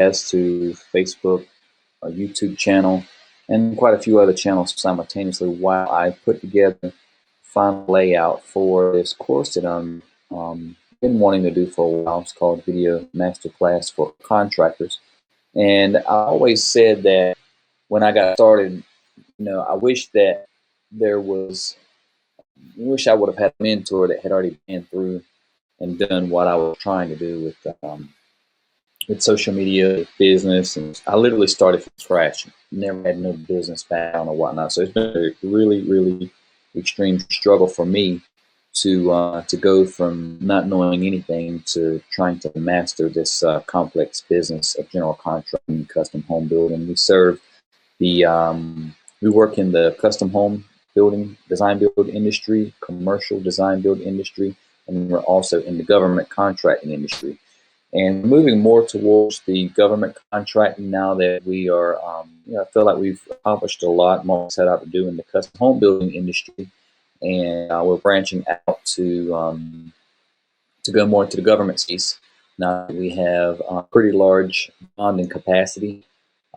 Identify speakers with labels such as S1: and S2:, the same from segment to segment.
S1: podcast to Facebook, a YouTube channel, and quite a few other channels simultaneously while I put together the final layout for this course that I'm been wanting to do for a while. It's called Video Masterclass for Contractors. And I always said that when I got started, I wish that I wish I would have had a mentor that had already been through and done what I was trying to do with social media, business, and I literally started from scratch. Never had no business background or whatnot, so it's been a really, really extreme struggle for me to go from not knowing anything to trying to master this complex business of general contracting, custom home building. We work in the custom home building, design build industry, commercial design build industry, and we're also in the government contracting industry. And moving more towards the government contracting now that we are, I feel like we've accomplished a lot more set out to do in the custom home building industry, and we're branching out to go more into the government space. Now that we have a pretty large bonding capacity,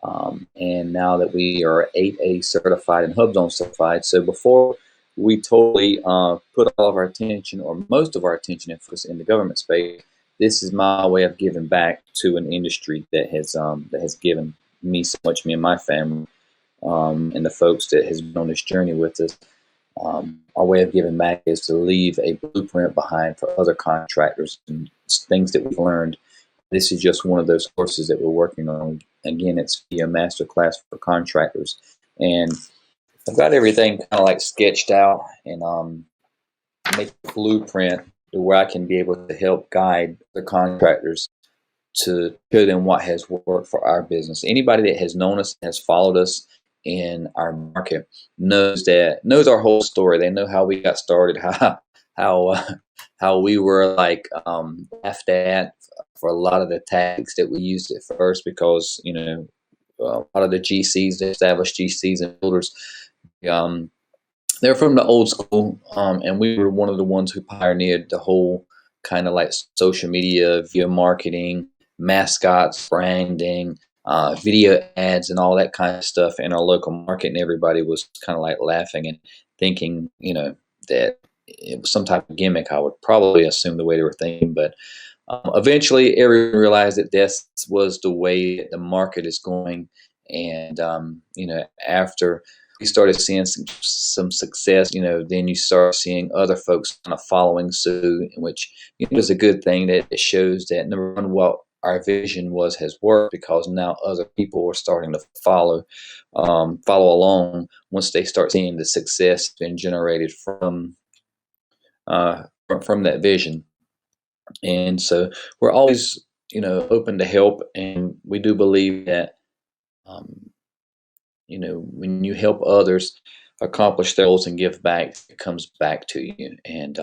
S1: and now that we are 8A certified and HubZone certified. So before we totally put all of our attention, or most of our attention and focus in the government space, this is my way of giving back to an industry that has given me so much, me and my family, and the folks that has been on this journey with us. Our way of giving back is to leave a blueprint behind for other contractors and things that we've learned. This is just one of those courses that we're working on. Again, it's a masterclass for contractors, and I've got everything kind of like sketched out and make a blueprint to where I can be able to help guide the contractors to show them what has worked for our business. Anybody that has known us, has followed us in our market, knows our whole story. They know how we got started, how we were laughed at for a lot of the tactics that we used at first, because a lot of the GCs, the established GCs and builders, they're from the old school, and we were one of the ones who pioneered the whole kind of like social media, video marketing, mascots, branding, video ads, and all that kind of stuff in our local market. And everybody was kind of like laughing and thinking, that it was some type of gimmick. I would probably assume the way they were thinking, but eventually everyone realized that this was the way that the market is going. And after we started seeing some success, then you start seeing other folks kind of following suit, which is a good thing. That it shows that, number one, what our vision has worked, because now other people are starting to follow along once they start seeing the success being generated from that vision. And so we're always open to help, and we do believe that when you help others accomplish their goals and give back, it comes back to you. And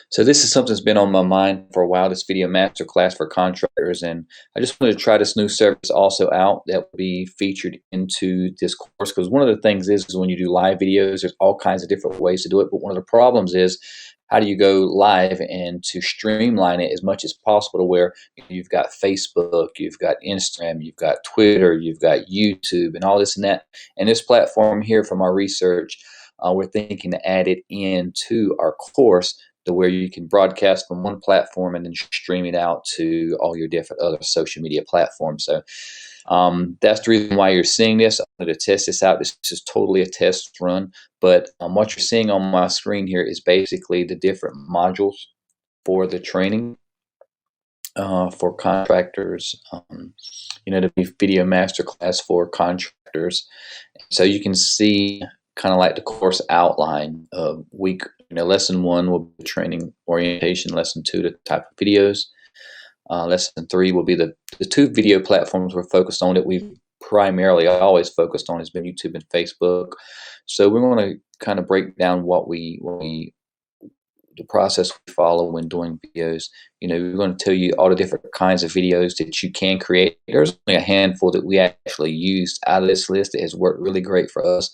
S1: so this is something that's been on my mind for a while, this video masterclass for contractors. And I just wanted to try this new service also out that will be featured into this course, because one of the things is when you do live videos, there's all kinds of different ways to do it. But one of the problems is, how do you go live and to streamline it as much as possible to where you've got Facebook, you've got Instagram, you've got Twitter, you've got YouTube, and all this and that. And this platform here, from our research, we're thinking to add it into our course to where you can broadcast from one platform and then stream it out to all your different other social media platforms. So that's the reason why you're seeing this. I'm going to test this out. This is totally a test run, but what you're seeing on my screen here is basically the different modules for the training for contractors, to be video masterclass for contractors. So you can see kind of like the course outline of week. Lesson 1 will be training orientation. Lesson 2, the type of videos. Lesson 3 will be the 2 video platforms we're focused on, that we've primarily always focused on, has been YouTube and Facebook. So we're going to kind of break down the process we follow when doing videos. We're going to tell you all the different kinds of videos that you can create. There's only a handful that we actually used out of this list that has worked really great for us.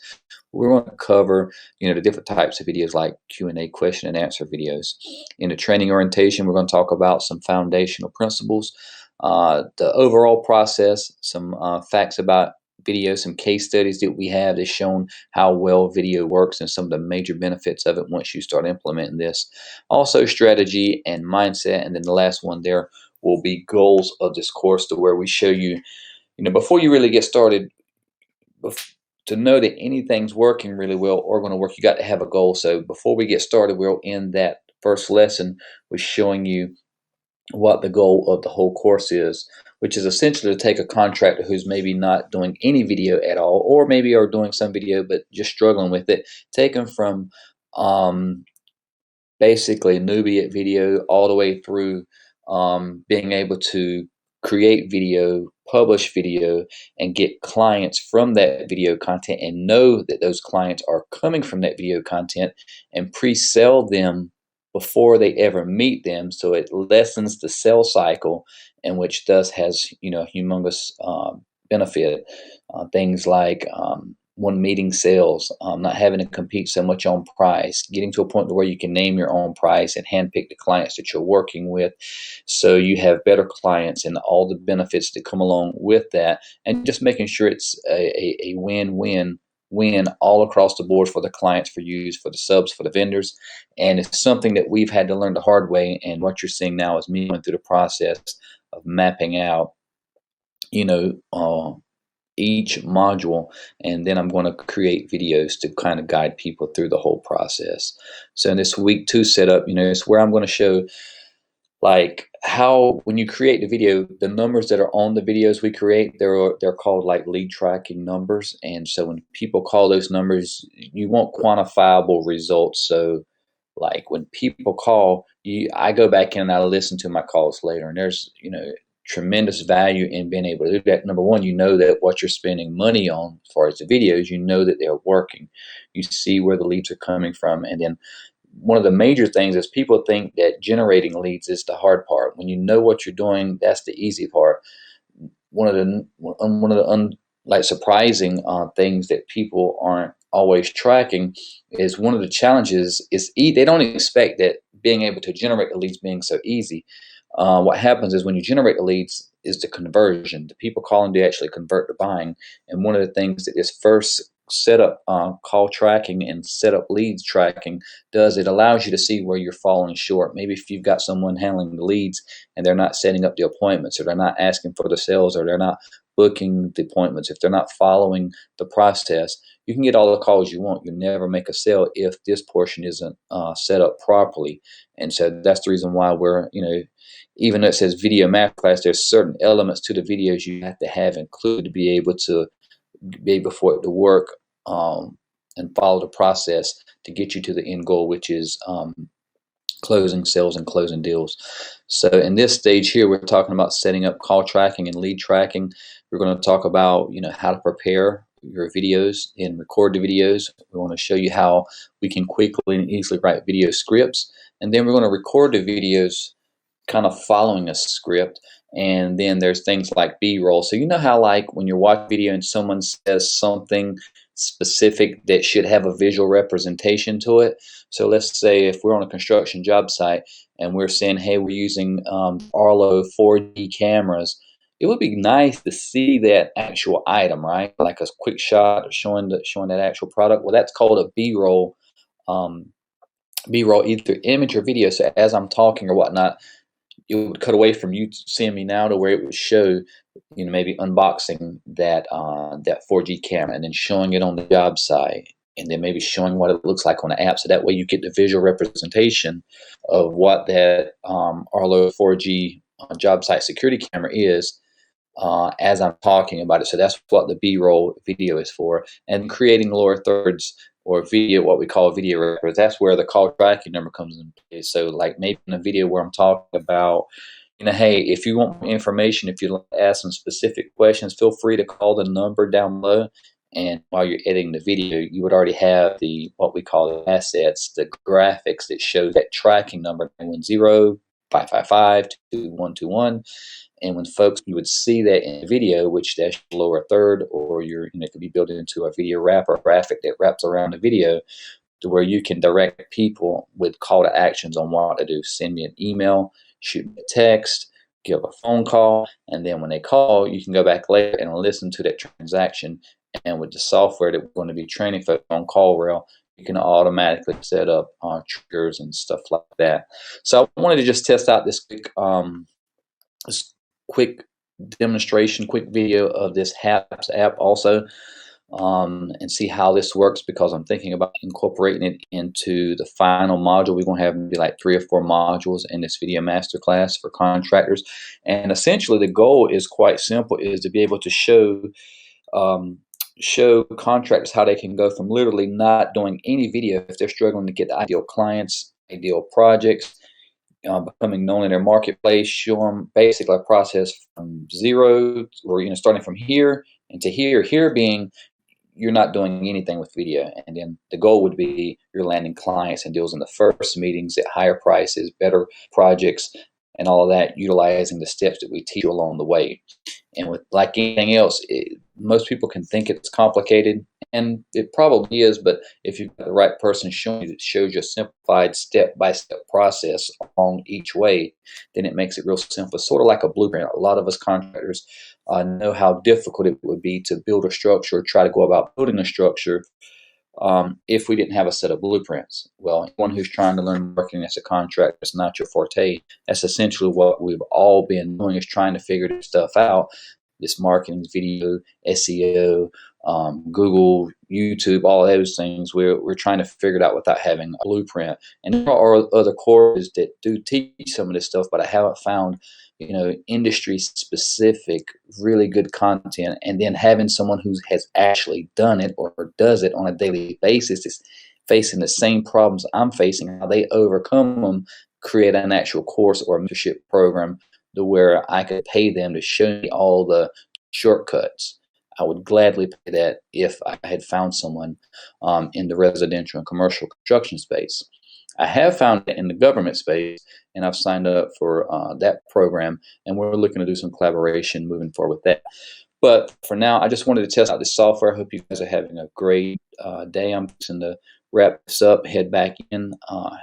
S1: We're going to cover, the different types of videos, like Q&A, question and answer videos. In the training orientation, we're going to talk about some foundational principles. the overall process, some facts about video, some case studies that we have that's shown how well video works and some of the major benefits of it once you start implementing this. Also strategy and mindset, and then the last one there will be goals of this course, to where we show you, before you really get started, to know that anything's working really well or going to work, you got to have a goal. So before we get started, we'll end that first lesson with showing you what the goal of the whole course is, which is essentially to take a contractor who's maybe not doing any video at all, or maybe are doing some video but just struggling with it, take them from basically newbie at video all the way through being able to create video, publish video, and get clients from that video content, and know that those clients are coming from that video content, and pre-sell them before they ever meet them, so it lessens the sales cycle, and which thus has humongous benefit. Things like one, meeting sales, not having to compete so much on price, getting to a point where you can name your own price and handpick the clients that you're working with, so you have better clients and all the benefits that come along with that, and just making sure it's a win-win-win all across the board for the clients, for you, for the subs, for the vendors. And it's something that we've had to learn the hard way, and what you're seeing now is me going through the process of mapping out each module, and then I'm going to create videos to kind of guide people through the whole process. So in this week 2 setup, it's where I'm going to show like how, when you create the video, the numbers that are on the videos we create, they're called like lead tracking numbers. And so when people call those numbers, you want quantifiable results. So like when people call you, I go back in and I listen to my calls later, and there's tremendous value in being able to do that. Number one, that what you're spending money on as far as the videos, that they're working. You see where the leads are coming from. And then one of the major things is people think that generating leads is the hard part. When you know what you're doing, that's the easy part. One of the surprising things that people aren't always tracking is, one of the challenges is they don't expect that being able to generate the leads being so easy. What happens is, when you generate the leads, is the conversion, the people calling to actually convert to buying. And one of the things that this first setup, call tracking and setup leads tracking does, it allows you to see where you're falling short. Maybe if you've got someone handling the leads and they're not setting up the appointments, or they're not asking for the sales, or they're not booking the appointments, if they're not following the process, you can get all the calls you want. You'll never make a sale if this portion isn't set up properly. And so that's the reason why we're, even though it says Video Masterclass, there's certain elements to the videos you have to have included to be able for it to work, and follow the process to get you to the end goal, which is closing sales and closing deals. So in this stage here, we're talking about setting up call tracking and lead tracking. We're going to talk about how to prepare your videos and record the videos. We want to show you how we can quickly and easily write video scripts, and then we're going to record the videos kind of following a script. And then there's things like B-roll. So how, like, when you're watching video and someone says something specific that should have a visual representation to it. So let's say if we're on a construction job site and we're saying, hey, we're using Arlo 4G cameras, it would be nice to see that actual item, right? Like a quick shot showing that actual product. Well, that's called a B-roll. B-roll, either image or video. So as I'm talking or whatnot, it would cut away from you seeing me now to where it would show, maybe unboxing that 4G camera, and then showing it on the job site, and then maybe showing what it looks like on the app. So that way you get the visual representation of what that Arlo 4G job site security camera is, as I'm talking about it. So that's what the B-roll video is for. And creating lower thirds, or video, what we call video records, that's where the call tracking number comes into play. So like maybe in a video where I'm talking about, hey, if you want more information, if you ask some specific questions, feel free to call the number down below. And while you're editing the video, you would already have what we call the assets, the graphics that show that tracking number, 910-555-2121. And when folks, you would see that in the video, which that's lower third, or it could be built into a video wrap or graphic that wraps around the video, to where you can direct people with call to actions on what to do. Send me an email, shoot me a text, give a phone call, and then when they call, you can go back later and listen to that transaction. And with the software that we're going to be training for on call rail, you can automatically set up triggers and stuff like that. So I wanted to just test out this quick demonstration, quick video of this HAPS app also, and see how this works, because I'm thinking about incorporating it into the final module. We're going to have maybe like 3 or 4 modules in this video masterclass for contractors. And essentially the goal is quite simple, is to be able to show contractors how they can go from literally not doing any video if they're struggling to get ideal clients, ideal projects, becoming known in their marketplace. Show them basically a process from zero, or starting from here and to here being you're not doing anything with video, and then the goal would be you're landing clients and deals in the first meetings at higher prices, better projects, and all of that, utilizing the steps that we teach you along the way. And with like anything else, most people can think it's complicated, and it probably is, but if you've got the right person showing you that shows you a simplified step-by-step process along each way, then it makes it real simple. It's sort of like a blueprint. A lot of us contractors know how difficult it would be to build a structure, or try to go about building a structure, if we didn't have a set of blueprints. Well, anyone who's trying to learn marketing as a contractor is not your forte. That's essentially what we've all been doing, is trying to figure this stuff out. This marketing, video, SEO, Google, YouTube, all those things. We're trying to figure it out without having a blueprint. And there are other courses that do teach some of this stuff, but I haven't found industry specific really good content, and then having someone who has actually done it or does it on a daily basis, is facing the same problems I'm facing, how they overcome them, create an actual course or mentorship program to where I could pay them to show me all the shortcuts. I would gladly pay that if I had found someone in the residential and commercial construction space. I have found it in the government space, and I've signed up for that program, and we're looking to do some collaboration moving forward with that. But for now, I just wanted to test out this software. I hope you guys are having a great day. I'm fixing to wrap this up, head back in. I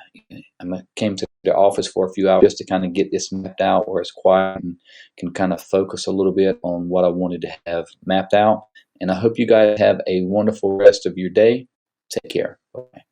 S1: came to the office for a few hours just to kind of get this mapped out where it's quiet and can kind of focus a little bit on what I wanted to have mapped out. And I hope you guys have a wonderful rest of your day. Take care. Bye.